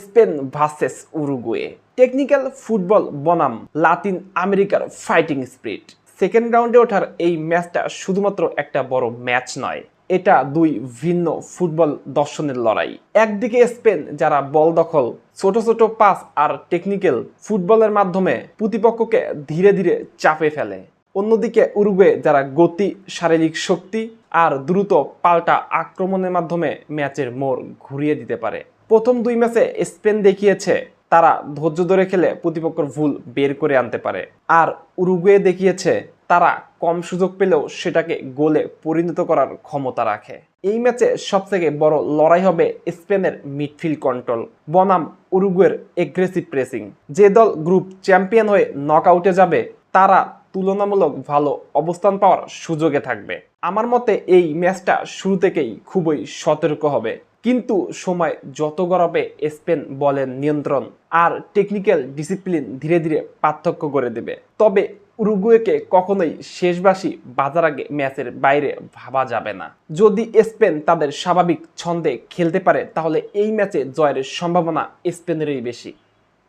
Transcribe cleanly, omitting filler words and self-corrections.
Spain versus Uruguay. Technical football বনাম লাতিন আমেরিকার fighting spirit. Second রাউন্ডে ওঠার এই ম্যাচটা শুধুমাত্র একটা বড় ম্যাচ নয়, এটা দুই ভিন্ন ফুটবল দর্শনের লড়াই। একদিকে স্পেন যারা বল দখল, ছোট ছোট পাস আর টেকনিক্যাল ফুটবলের মাধ্যমে প্রতিপক্ষকে ধীরে ধীরে চাপে ফেলে। অন্যদিকে উরুগুয়ে যারা গতি, শারীরিক শক্তি আর দ্রুত পাল্টা আক্রমণের মাধ্যমে ম্যাচের মোড় ঘুরিয়ে দিতে পারে। প্রথম দুই ম্যাচে স্পেন দেখিয়েছে তারা ধৈর্য ধরে খেলে প্রতিপক্ষের ভুল বের করে আনতে পারে, আর উরুগুয়ে দেখিয়েছে তারা কম সুযোগ পেলেও সেটাকে গোলে পরিণত করার ক্ষমতা রাখে। এই ম্যাচে সবথেকে বড় লড়াই হবে স্পেনের মিডফিল্ড কন্ট্রোল বনাম উরুগুয়ের এগ্রেসিভ প্রেসিং। যে দল গ্রুপ চ্যাম্পিয়ন হয়ে নকআউটে যাবে তারা তুলনামূলক ভালো অবস্থান পাওয়ার সুযোগে থাকবে। আমার মতে এই ম্যাচটা শুরু থেকেই খুবই সতর্ক হবে, কিন্তু সময় যত গড়াবে স্পেন বলের নিয়ন্ত্রণ আর টেকনিক্যাল ডিসিপ্লিন ধীরে ধীরে পার্থক্য করে দেবে। তবে উরুগুয়েকে কখনোই শেষবাসী বাজার আগে ম্যাচের বাইরে ভাবা যাবে না। যদি স্পেন তাদের স্বাভাবিক ছন্দে খেলতে পারে তাহলে এই ম্যাচে জয়ের সম্ভাবনা স্পেনেরই বেশি।